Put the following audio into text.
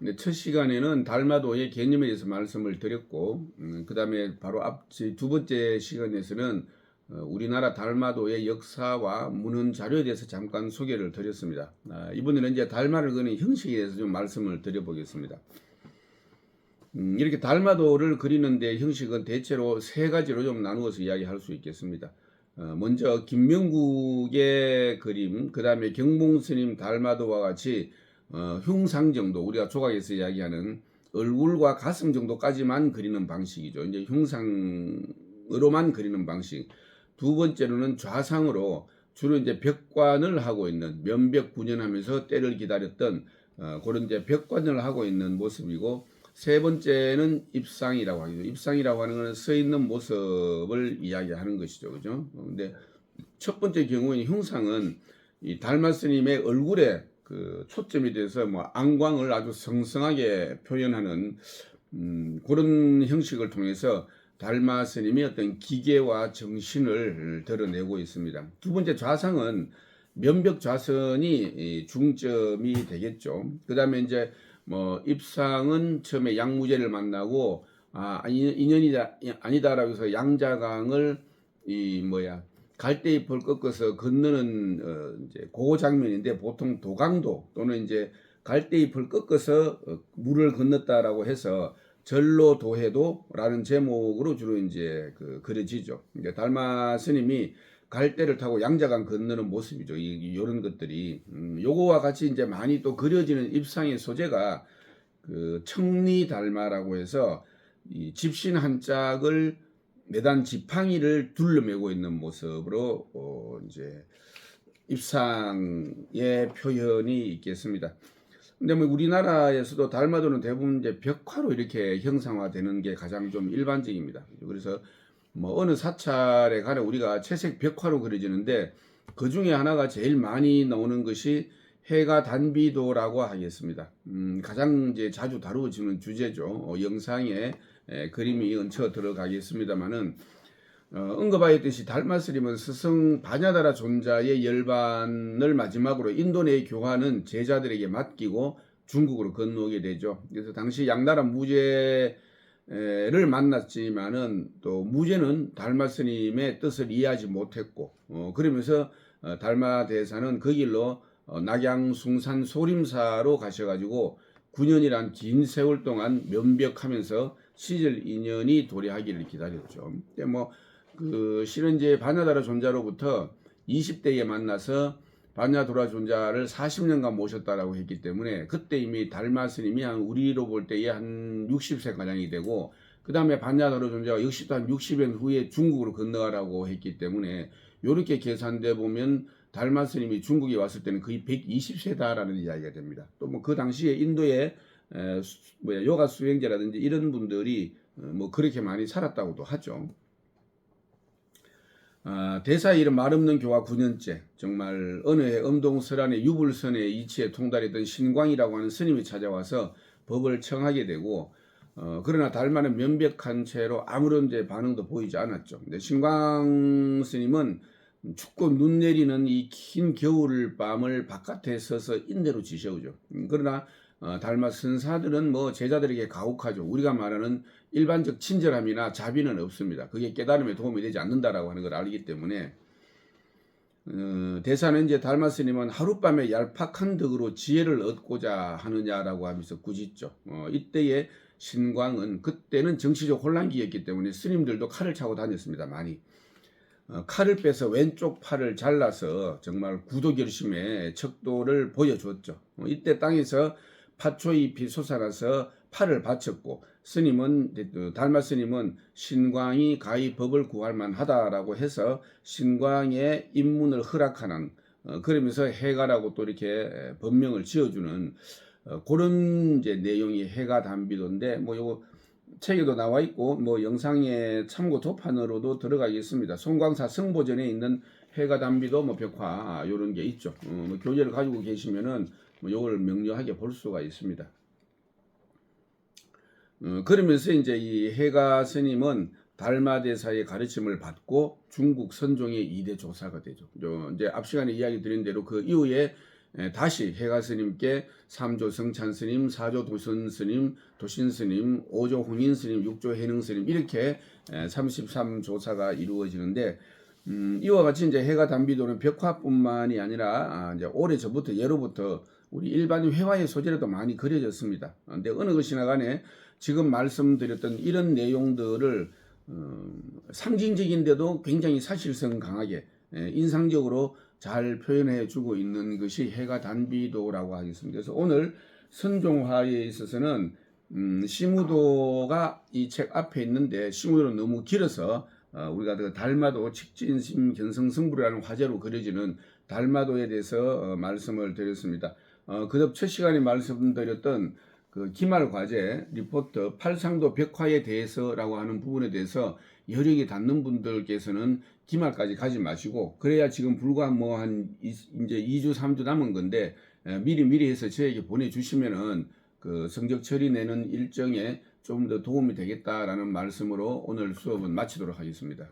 근데 첫 시간에는 달마도의 개념에 대해서 말씀을 드렸고, 그 다음에 바로 두 번째 시간에서는 우리나라 달마도의 역사와 문헌 자료에 대해서 잠깐 소개를 드렸습니다. 이번에는 이제 달마를 그리는 형식에 대해서 좀 말씀을 드려보겠습니다. 이렇게 달마도를 그리는데 형식은 대체로 세 가지로 좀 나누어서 이야기할 수 있겠습니다. 먼저 김명국의 그림, 그 다음에 경봉스님 달마도와 같이 흉상 정도, 우리가 조각에서 이야기하는 얼굴과 가슴 정도까지만 그리는 방식이죠. 이제 흉상으로만 그리는 방식. 두 번째로는 좌상으로 주로 이제 벽관을 하고 있는, 면벽 군연하면서 때를 기다렸던 그런 이제 벽관을 하고 있는 모습이고, 세 번째는 입상이라고 하죠. 입상이라고 하는 것은 서 있는 모습을 이야기하는 것이죠. 그죠? 근데 첫 번째 경우에는 흉상은 이 달마 스님의 얼굴에 그 초점이 돼서 뭐 안광을 아주 성성하게 표현하는 그런 형식을 통해서 달마 스님이 어떤 기계와 정신을 드러내고 있습니다. 두 번째 좌상은 면벽 좌선이 중점이 되겠죠. 그 다음에 이제 뭐 입상은 처음에 양무제를 만나고 인연이 아니다라고 해서 양자강을 갈대잎을 꺾어서 건너는 이제 그 장면인데, 보통 도강도 또는 이제 갈대잎을 꺾어서 물을 건넜다라고 해서 절로도해도라는 제목으로 주로 이제 그려지죠. 이제 달마 스님이 갈대를 타고 양자강 건너는 모습이죠. 이런 것들이 요거와 같이 이제 많이 또 그려지는 입상의 소재가 그 청리달마라고 해서 이 집신 한 짝을 매단 지팡이를 둘러매고 있는 모습으로 이제 입상의 표현이 있겠습니다. 근데 뭐 우리나라에서도 달마도는 대부분 이제 벽화로 이렇게 형상화되는 게 가장 좀 일반적입니다. 그래서 뭐 어느 사찰에 가려 우리가 채색 벽화로 그려지는데, 그 중에 하나가 제일 많이 나오는 것이 해가 단비도라고 하겠습니다. 가장 이제 자주 다루어지는 주제죠. 영상에 그림이 얹혀 들어가겠습니다만은, 언급하였듯이 달마 스님은 스승 바냐다라 존자의 열반을 마지막으로 인도 내에 교화는 제자들에게 맡기고 중국으로 건너오게 되죠. 그래서 당시 양나라 무제를 만났지만은 또 무제는 달마 스님의 뜻을 이해하지 못했고, 그러면서 달마 대사는 그 길로 낙양숭산 소림사로 가셔가지고 9년이란 긴 세월 동안 면벽하면서 시절 인연이 도래하기를 기다렸죠. 실은 이제 바냐다라 존자로부터 20대에 만나서 바냐도라 존자를 40년간 모셨다라고 했기 때문에, 그때 이미 달마 스님이 한 우리로 볼 때에 한 60세 가량이 되고, 그 다음에 바냐도라 존자가 역시 또 한 60년 후에 중국으로 건너가라고 했기 때문에, 요렇게 계산돼 보면 달마 스님이 중국에 왔을 때는 거의 120세다라는 이야기가 됩니다. 또 뭐 그 당시에 인도에 요가 수행자라든지 이런 분들이 뭐 그렇게 많이 살았다고도 하죠. 대사의 이름 말없는 교화 9년째, 정말 어느 해 엄동설안의 유불선의 이치에 통달했던 신광이라고 하는 스님이 찾아와서 법을 청하게 되고, 그러나 달마는 면벽한 채로 아무런 반응도 보이지 않았죠. 근데 신광 스님은 춥고 눈 내리는 이 긴 겨울 밤을 바깥에 서서 인대로 지새우죠. 그러나 달마 선사들은 뭐 제자들에게 가혹하죠. 우리가 말하는 일반적 친절함이나 자비는 없습니다. 그게 깨달음에 도움이 되지 않는다라고 하는 걸 알기 때문에, 대사는 이제 달마 스님은 하룻밤에 얄팍한 덕으로 지혜를 얻고자 하느냐라고 하면서 꾸짖죠. 이때의 신광은, 그때는 정치적 혼란기였기 때문에 스님들도 칼을 차고 다녔습니다. 많이. 칼을 빼서 왼쪽 팔을 잘라서 정말 구도결심의 척도를 보여줬죠. 이때 땅에서 파초잎이 솟아나서 팔을 바쳤고, 달마 스님은 신광이 가히 법을 구할 만하다라고 해서 신광의 입문을 허락하는, 그러면서 해가라고 또 이렇게 법명을 지어주는 그런 이제 내용이 해가 단비도인데, 뭐 요거 책에도 나와 있고 뭐 영상의 참고 도판으로도 들어가겠습니다. 송광사 성보전에 있는 해가 단비도 뭐 벽화 요런 게 있죠. 뭐 교재를 가지고 계시면은 뭐 요걸 명료하게 볼 수가 있습니다. 그러면서 이제 이 해가 스님은 달마 대사의 가르침을 받고 중국 선종의 2대 조사가 되죠. 이제 앞 시간에 이야기 드린 대로 그 이후에 다시 해가 스님께 3조 성찬 스님, 4조 도선 스님, 도신 스님, 5조 홍인 스님, 6조 해능 스님 이렇게 33조사가 이루어지는데 이와 같이 이제 해가 단비도는 벽화뿐만이 아니라 이제 오래 전부터 예로부터 우리 일반 회화의 소재로도 많이 그려졌습니다. 근데 어느 것이나 간에 지금 말씀드렸던 이런 내용들을 상징적인데도 굉장히 사실성 강하게 인상적으로 잘 표현해 주고 있는 것이 해가 단비도라고 하겠습니다. 그래서 오늘 선종화에 있어서는 시무도가 이 책 앞에 있는데 시무도는 너무 길어서 우리가 그 달마도 칙진심 견성승부라는 화제로 그려지는 달마도에 대해서 말씀을 드렸습니다. 그다음 첫 시간에 말씀드렸던 그 기말 과제 리포트 팔상도 벽화에 대해서라고 하는 부분에 대해서 여력이 닿는 분들께서는 기말까지 가지 마시고 그래야 지금 불과 뭐 한 이제 2주 3주 남은 건데 미리 해서 저에게 보내주시면은 그 성적 처리 내는 일정에 좀 더 도움이 되겠다라는 말씀으로 오늘 수업은 마치도록 하겠습니다.